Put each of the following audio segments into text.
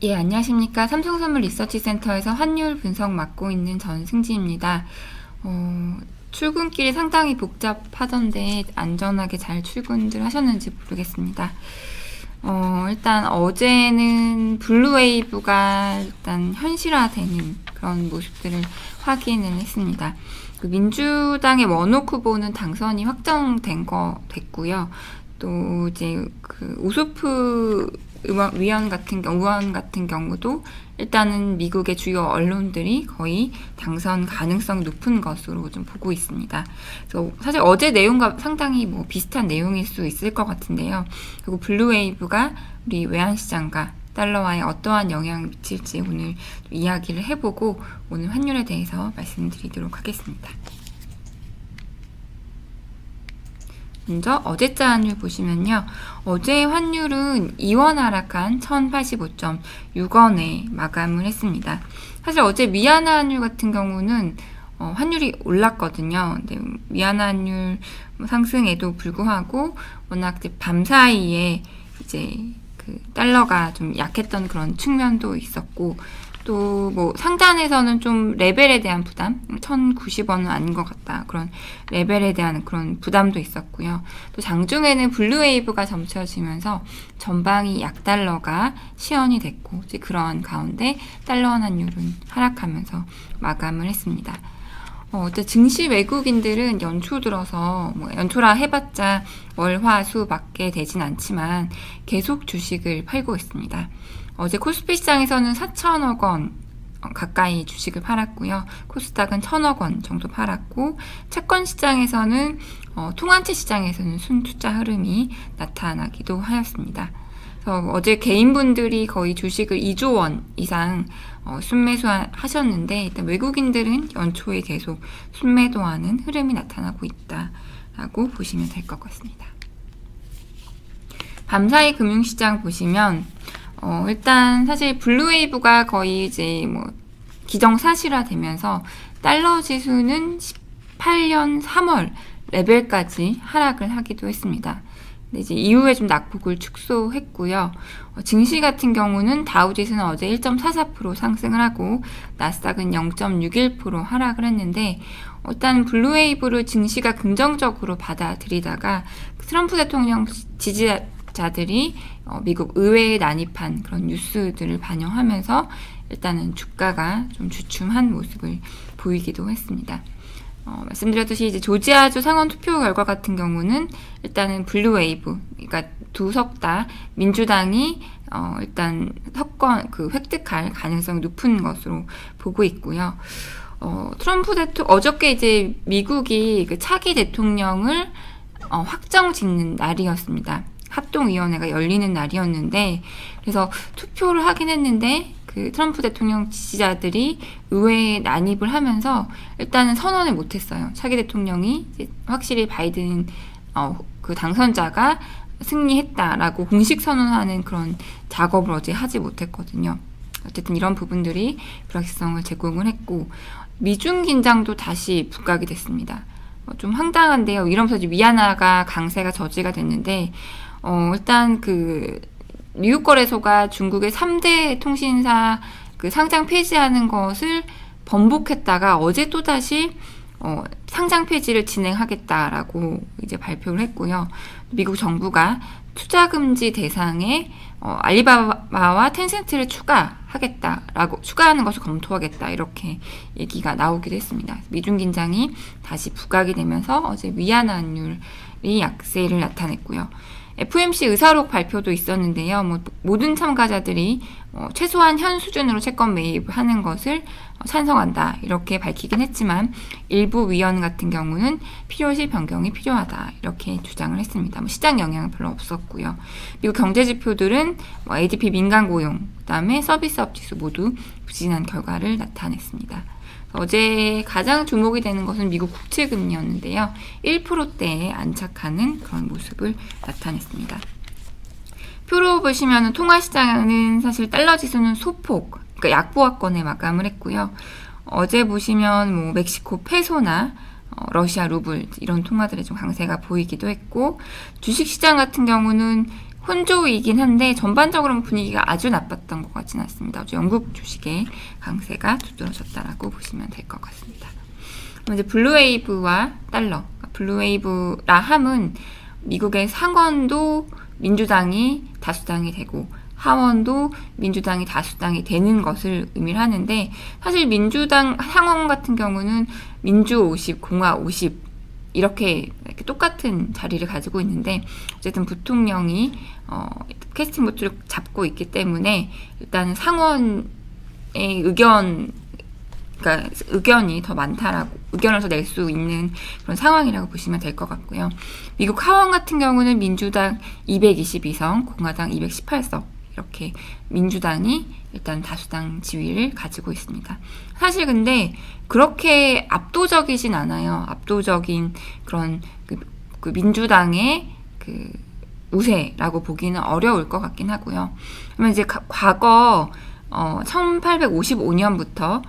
예, 안녕하십니까. 삼성선물 리서치센터에서 환율 분석 맡고 있는 전승지입니다. 출근길이 상당히 복잡하던데 안전하게 잘 출근들 하셨는지 모르겠습니다. 일단 어제는 블루웨이브가 일단 현실화되는 그런 모습들을 확인을 했습니다. 그 민주당의 원옥 후보는 당선이 됐고요. 또 이제 그 오소프 의원 같은 경우도 일단은 미국의 주요 언론들이 거의 당선 가능성 높은 것으로 좀 보고 있습니다. 그래서 사실 어제 내용과 상당히 비슷한 내용일 수 있을 것 같은데요. 그리고 블루웨이브가 우리 외환시장과 달러화에 어떠한 영향을 미칠지 오늘 이야기를 해보고 오늘 환율에 대해서 말씀드리도록 하겠습니다. 먼저 어제자 환율 보시면요. 어제 환율은 2원 하락한 1085.6원에 마감을 했습니다. 사실 어제 위안화 환율 같은 경우는 환율이 올랐거든요. 근데 위안화 환율 상승에도 불구하고 워낙 이제 밤 사이에 이제 그 달러가 좀 약했던 그런 측면도 있었고 또 상단에서는 좀 레벨에 대한 부담, 1090원은 아닌 것 같다. 그런 레벨에 대한 그런 부담도 있었고요. 또 장중에는 블루웨이브가 점쳐지면서 전방이 약달러가 시현이 됐고 이제 그러한 가운데 달러 환율은 하락하면서 마감을 했습니다. 어때 증시 외국인들은 연초 들어서 연초라 해봤자 월, 화, 수 밖에 되진 않지만 계속 주식을 팔고 있습니다. 어제 코스피 시장에서는 4천억 원 가까이 주식을 팔았고요. 코스닥은 1,000억 원 정도 팔았고 채권 시장에서는 통한채 시장에서는 순투자 흐름이 나타나기도 하였습니다. 그래서 어제 개인분들이 거의 주식을 2조 원 이상 순매수 하셨는데 일단 외국인들은 연초에 계속 순매도하는 흐름이 나타나고 있다라고 보시면 될 것 같습니다. 밤사이 금융시장 보시면 일단 사실 블루웨이브가 거의 이제 기정사실화 되면서 달러 지수는 18년 3월 레벨까지 하락을 하기도 했습니다. 근데 이제 이후에 좀 낙폭을 축소했고요. 증시 같은 경우는 다우지수는 어제 1.44% 상승을 하고 나스닥은 0.61% 하락을 했는데 일단 블루웨이브를 증시가 긍정적으로 받아들이다가 트럼프 대통령 지지자들이 미국 의회에 난입한 그런 뉴스들을 반영하면서 일단은 주가가 좀 주춤한 모습을 보이기도 했습니다. 말씀드렸듯이 이제 조지아주 상원 투표 결과 같은 경우는 일단은 블루웨이브, 그러니까 두 석 다 민주당이 일단 석권 획득할 가능성이 높은 것으로 보고 있고요. 트럼프 어저께 이제 미국이 그 차기 대통령을 확정 짓는 날이었습니다. 합동위원회가 열리는 날이었는데 그래서 투표를 하긴 했는데 그 트럼프 대통령 지지자들이 의회에 난입을 하면서 일단은 선언을 못했어요. 차기 대통령이 이제 확실히 바이든 그 당선자가 승리했다라고 공식 선언하는 그런 작업을 어제 하지 못했거든요. 어쨌든 이런 부분들이 불확실성을 제공을 했고 미중 긴장도 다시 북각이 됐습니다. 좀 황당한데요. 이러면서 이제 위안화가 강세가 저지가 됐는데 일단 그 뉴욕거래소가 중국의 3대 통신사 그 상장 폐지하는 것을 번복했다가 어제 또다시 상장 폐지를 진행하겠다라고 이제 발표를 했고요. 미국 정부가 투자 금지 대상에 알리바바와 텐센트를 추가하는 것을 검토하겠다 이렇게 얘기가 나오기도 했습니다. 미중 긴장이 다시 부각이 되면서 어제 위안화 환율이 약세를 나타냈고요. FOMC 의사록 발표도 있었는데요. 모든 참가자들이 최소한 현 수준으로 채권 매입하는 것을 찬성한다 이렇게 밝히긴 했지만 일부 위원 같은 경우는 필요시 변경이 필요하다 이렇게 주장을 했습니다. 시장 영향은 별로 없었고요. 미국 경제 지표들은 ADP 민간 고용, 그다음에 서비스업 지수 모두 부진한 결과를 나타냈습니다. 어제 가장 주목이 되는 것은 미국 국채금리였는데요. 1%대에 안착하는 그런 모습을 나타냈습니다. 표로 보시면 통화시장은 사실 달러 지수는 소폭, 그러니까 약보합권에 마감을 했고요. 어제 보시면 멕시코 페소나 러시아 루블 이런 통화들의 좀 강세가 보이기도 했고 주식시장 같은 경우는 혼조이긴 한데 전반적으로는 분위기가 아주 나빴던 것 같지는 않습니다. 영국 주식의 강세가 두드러졌다라고 보시면 될 것 같습니다. 그럼 이제 블루웨이브와 달러. 블루웨이브라 함은 미국의 상원도 민주당이 다수당이 되고 하원도 민주당이 다수당이 되는 것을 의미를 하는데, 사실 민주당 상원 같은 경우는 민주 50, 공화 50 이렇게 똑같은 자리를 가지고 있는데, 어쨌든 부통령이 캐스팅 보트를 잡고 있기 때문에 일단 상원의 의견이 더 많다라고, 의견을 더 낼 수 있는 그런 상황이라고 보시면 될 것 같고요. 미국 하원 같은 경우는 민주당 222석, 공화당 218석, 이렇게 민주당이 일단 다수당 지위를 가지고 있습니다. 사실 근데 그렇게 압도적이진 않아요. 압도적인 그런 그 민주당의 그 우세라고 보기는 어려울 것 같긴 하고요. 그러면 이제 과거 1855년부터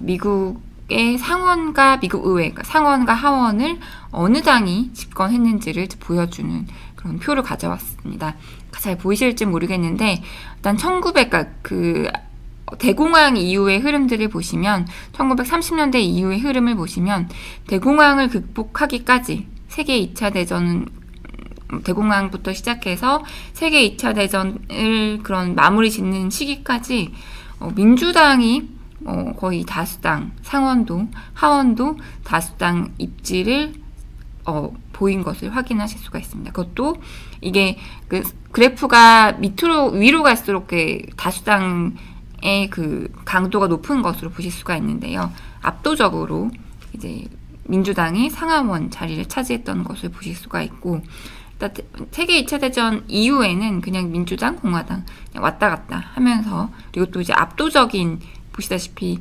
미국의 상원과 미국 의회, 그러니까 상원과 하원을 어느 당이 집권했는지를 보여주는 그런 표를 가져왔습니다. 잘 보이실지 모르겠는데, 일단 1900, 그 대공황 이후의 흐름들을 보시면, 1930년대 이후의 흐름을 보시면 대공황을 극복하기까지 세계 2차 대전은 대공황부터 시작해서 세계 2차 대전을 그런 마무리 짓는 시기까지 민주당이 거의 다수당, 상원도 하원도 다수당 입지를 보인 것을 확인하실 수가 있습니다. 그것도 이게 그 그래프가 밑으로 위로 갈수록 그 다수당의 그 강도가 높은 것으로 보실 수가 있는데요. 압도적으로 이제 민주당이 상하원 자리를 차지했던 것을 보실 수가 있고, 세계 2차 대전 이후에는 그냥 민주당, 공화당 그냥 왔다 갔다 하면서, 그리고 또 이제 압도적인 보시다시피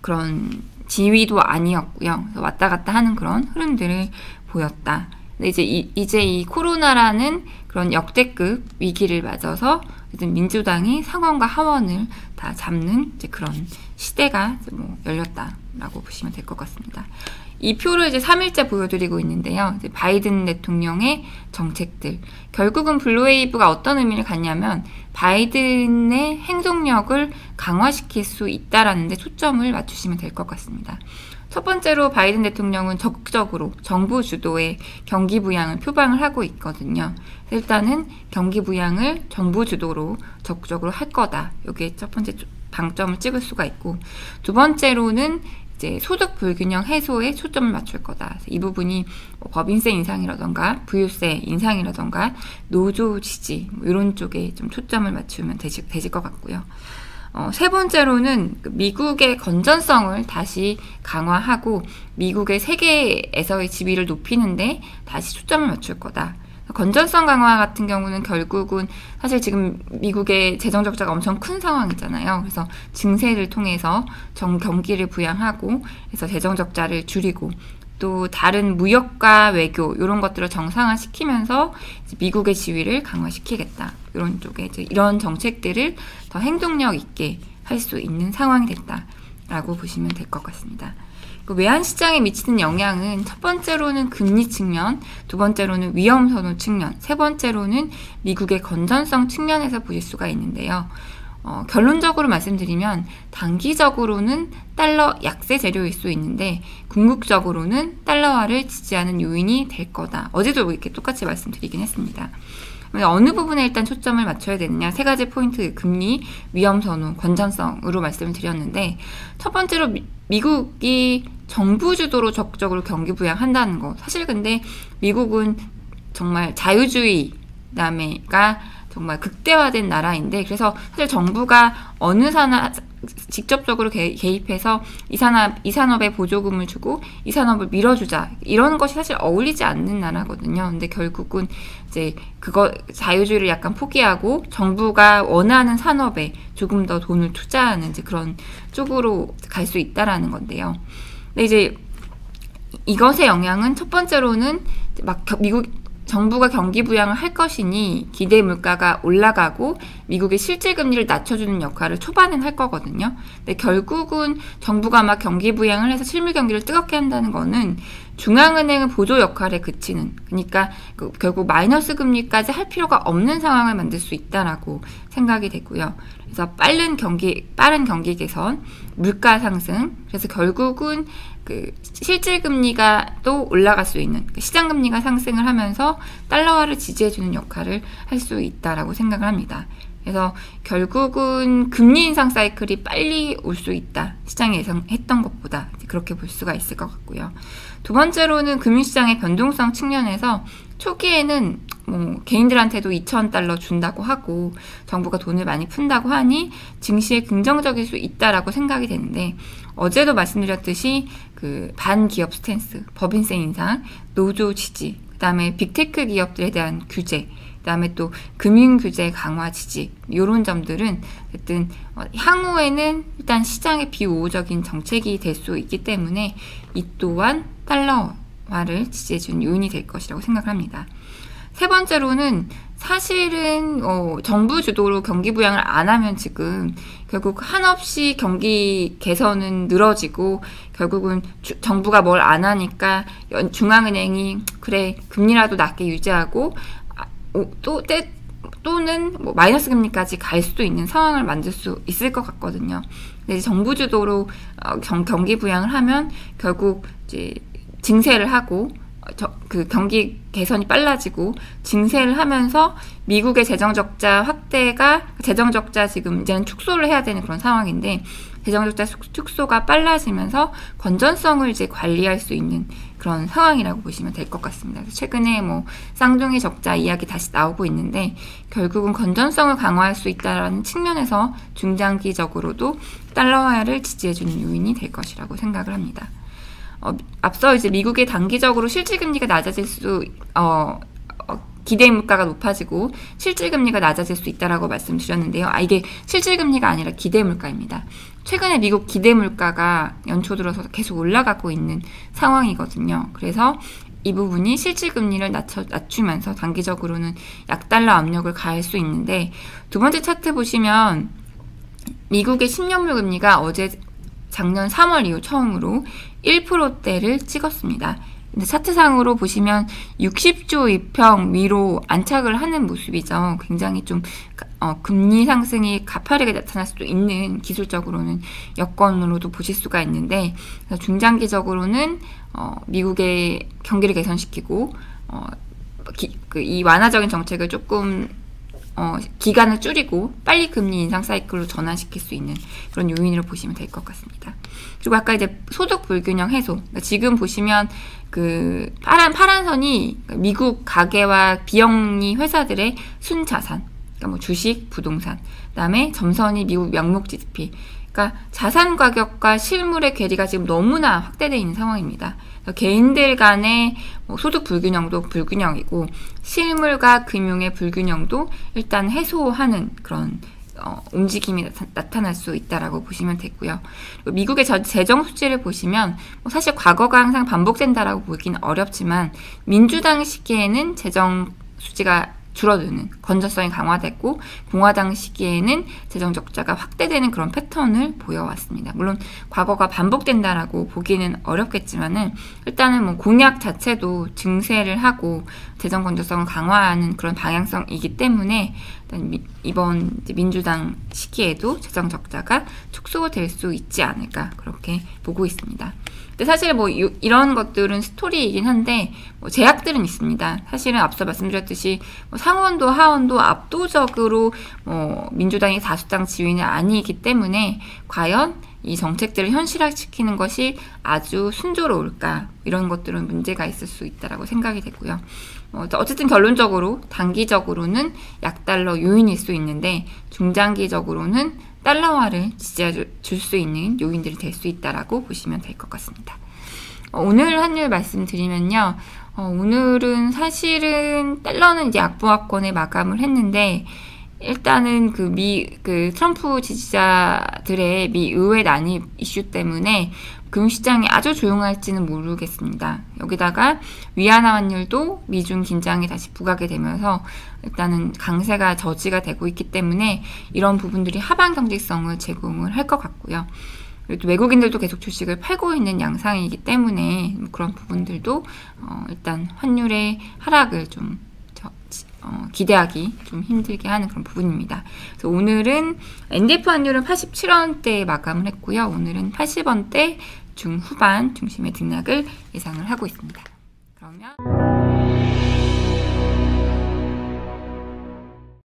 그런 지위도 아니었고요. 그래서 왔다 갔다 하는 그런 흐름들을 보였다. 근데 이제 이 코로나라는 그런 역대급 위기를 맞아서 민주당이 상원과 하원을 다 잡는 이제 그런 시대가 열렸다라고 보시면 될 것 같습니다. 이 표를 이제 3일째 보여드리고 있는데요. 이제 바이든 대통령의 정책들. 결국은 블루웨이브가 어떤 의미를 갖냐면, 바이든의 행동력을 강화시킬 수 있다라는 데 초점을 맞추시면 될 것 같습니다. 첫 번째로 바이든 대통령은 적극적으로 정부 주도의 경기 부양을 표방을 하고 있거든요. 일단은 경기 부양을 정부 주도로 적극적으로 할 거다. 여기에 첫 번째 방점을 찍을 수가 있고, 두 번째로는 이제 소득 불균형 해소에 초점을 맞출 거다. 이 부분이 법인세 인상이라던가 부유세 인상이라던가 노조 지지 이런 쪽에 좀 초점을 맞추면 되실 것 같고요. 세 번째로는 미국의 건전성을 다시 강화하고 미국의 세계에서의 지위를 높이는데 다시 초점을 맞출 거다. 건전성 강화 같은 경우는 결국은 사실 지금 미국의 재정 적자가 엄청 큰 상황이잖아요. 그래서 증세를 통해서 경기를 부양하고 해서 재정 적자를 줄이고, 또 다른 무역과 외교 이런 것들을 정상화시키면서 미국의 지위를 강화시키겠다. 이런 쪽에 이제 이런 정책들을 더 행동력 있게 할 수 있는 상황이 됐다라고 보시면 될 것 같습니다. 외환 시장에 미치는 영향은 첫 번째로는 금리 측면, 두 번째로는 위험 선호 측면, 세 번째로는 미국의 건전성 측면에서 보실 수가 있는데요. 결론적으로 말씀드리면 단기적으로는 달러 약세 재료일 수 있는데 궁극적으로는 달러화를 지지하는 요인이 될 거다. 어제도 이렇게 똑같이 말씀드리긴 했습니다. 어느 부분에 일단 초점을 맞춰야 되느냐, 세 가지 포인트, 금리, 위험 선호, 건전성으로 말씀을 드렸는데, 첫 번째로 미국이 정부 주도로 적극적으로 경기 부양한다는 거. 사실 근데 미국은 정말 자유주의 그다음에가 정말 극대화된 나라인데, 그래서 사실 정부가 어느 산업 직접적으로 개입해서 이 산업에 보조금을 주고 이 산업을 밀어주자, 이런 것이 사실 어울리지 않는 나라거든요. 근데 결국은 이제 그거 자유주의를 약간 포기하고 정부가 원하는 산업에 조금 더 돈을 투자하는 이제 그런 쪽으로 갈 수 있다라는 건데요. 근데 이제 이것의 영향은 첫 번째로는 막 미국 정부가 경기 부양을 할 것이니 기대 물가가 올라가고 미국의 실질 금리를 낮춰주는 역할을 초반엔 할 거거든요. 근데 결국은 정부가 막 경기 부양을 해서 실물 경기를 뜨겁게 한다는 거는 중앙은행은 보조 역할에 그치는, 그러니까 결국 마이너스 금리까지 할 필요가 없는 상황을 만들 수 있다라고 생각이 되고요. 그래서 빠른 경기 개선, 물가 상승, 그래서 결국은 그 실질 금리가 또 올라갈 수 있는, 시장 금리가 상승을 하면서 달러화를 지지해주는 역할을 할 수 있다라고 생각을 합니다. 그래서 결국은 금리 인상 사이클이 빨리 올 수 있다. 시장이 예상했던 것보다 그렇게 볼 수가 있을 것 같고요. 두 번째로는 금융시장의 변동성 측면에서 초기에는 뭐 개인들한테도 2,000달러 준다고 하고 정부가 돈을 많이 푼다고 하니 증시에 긍정적일 수 있다라고 생각이 되는데, 어제도 말씀드렸듯이 그 반기업 스탠스, 법인세 인상, 노조 지지, 그 다음에 빅테크 기업들에 대한 규제, 그 다음에 또 금융규제 강화 지지, 이런 점들은 어쨌든 향후에는 일단 시장의 비우호적인 정책이 될 수 있기 때문에 이 또한 달러화를 지지해주는 요인이 될 것이라고 생각합니다. 세 번째로는 사실은 정부 주도로 경기 부양을 안 하면 지금 결국 한없이 경기 개선은 늘어지고 결국은 정부가 뭘 안 하니까 중앙은행이 그래 금리라도 낮게 유지하고 또는 뭐 마이너스 금리까지 갈 수도 있는 상황을 만들 수 있을 것 같거든요. 근데 이제 정부 주도로 경기 부양을 하면 결국 이제 증세를 하고 그 경기 개선이 빨라지고 증세를 하면서 미국의 재정적자 확대가, 재정적자 지금 이제는 축소를 해야 되는 그런 상황인데, 재정적자 축소가 빨라지면서 건전성을 이제 관리할 수 있는 그런 상황이라고 보시면 될 것 같습니다. 최근에 뭐 쌍둥이 적자 이야기 다시 나오고 있는데, 결국은 건전성을 강화할 수 있다는 측면에서 중장기적으로도 달러화를 지지해주는 요인이 될 것이라고 생각을 합니다. 앞서 이제 미국의 단기적으로 실질금리가 낮아질 수, 기대 물가가 높아지고 실질금리가 낮아질 수 있다라고 말씀드렸는데요. 이게 실질금리가 아니라 기대 물가입니다. 최근에 미국 기대 물가가 연초 들어서 계속 올라가고 있는 상황이거든요. 그래서 이 부분이 실질금리를 낮추면서 단기적으로는 약달러 압력을 가할 수 있는데, 두 번째 차트 보시면 미국의 10년물 금리가 어제 작년 3월 이후 처음으로 1%대를 찍었습니다. 근데 차트상으로 보시면 60조 이평 위로 안착을 하는 모습이죠. 굉장히 좀 금리 상승이 가파르게 나타날 수도 있는, 기술적으로는 여건으로도 보실 수가 있는데, 중장기적으로는 미국의 경기를 개선시키고 이 완화적인 정책을 조금 기간을 줄이고 빨리 금리 인상 사이클로 전환시킬 수 있는 그런 요인으로 보시면 될 것 같습니다. 그리고 아까 이제 소득 불균형 해소. 그러니까 지금 보시면 그 파란 선이 미국 가계와 비영리 회사들의 순자산, 그러니까 뭐 주식, 부동산. 그다음에 점선이 미국 명목 GDP. 그러니까 자산 가격과 실물의 괴리가 지금 너무나 확대되어 있는 상황입니다. 개인들 간의 소득 불균형도 불균형이고, 실물과 금융의 불균형도 일단 해소하는 그런 움직임이 나타날 수 있다라고 보시면 되고요. 미국의 재정 수지를 보시면 사실 과거가 항상 반복된다라고 보기는 어렵지만, 민주당 시기에는 재정 수지가 줄어드는, 건전성이 강화됐고, 공화당 시기에는 재정 적자가 확대되는 그런 패턴을 보여왔습니다. 물론 과거가 반복된다라고 보기는 어렵겠지만은, 일단은 뭐 공약 자체도 증세를 하고 재정 건전성을 강화하는 그런 방향성이기 때문에 이번 민주당 시기에도 재정 적자가 축소될 수 있지 않을까, 그렇게 보고 있습니다. 근데 사실 뭐 이런 것들은 스토리이긴 한데 제약들은 있습니다. 사실은 앞서 말씀드렸듯이 상원도 하원도 압도적으로 민주당이 다수당 지위는 아니기 때문에 과연 이 정책들을 현실화시키는 것이 아주 순조로울까, 이런 것들은 문제가 있을 수 있다라고 생각이 되고요. 어쨌든 결론적으로 단기적으로는 약달러 요인일 수 있는데, 중장기적으로는 달러화를 지지해 줄 수 있는 요인들이 될 수 있다라고 보시면 될 것 같습니다. 오늘 환율 말씀드리면요. 오늘은 사실은 달러는 이제 약보합권에 마감을 했는데, 일단은 그 트럼프 지지자들의 미 의회 난입 이슈 때문에 금융시장이 아주 조용할지는 모르겠습니다. 여기다가 위안화 환율도 미중 긴장이 다시 부각이 되면서 일단은 강세가 저지가 되고 있기 때문에 이런 부분들이 하방 경직성을 제공을 할 것 같고요. 그리고 또 외국인들도 계속 주식을 팔고 있는 양상이기 때문에 그런 부분들도 일단 환율의 하락을 좀 기대하기 좀 힘들게 하는 그런 부분입니다. 그래서 오늘은 NDF 환율은 87원대에 마감을 했고요. 오늘은 80원대 중후반 중심의 등락을 예상을 하고 있습니다. 그러면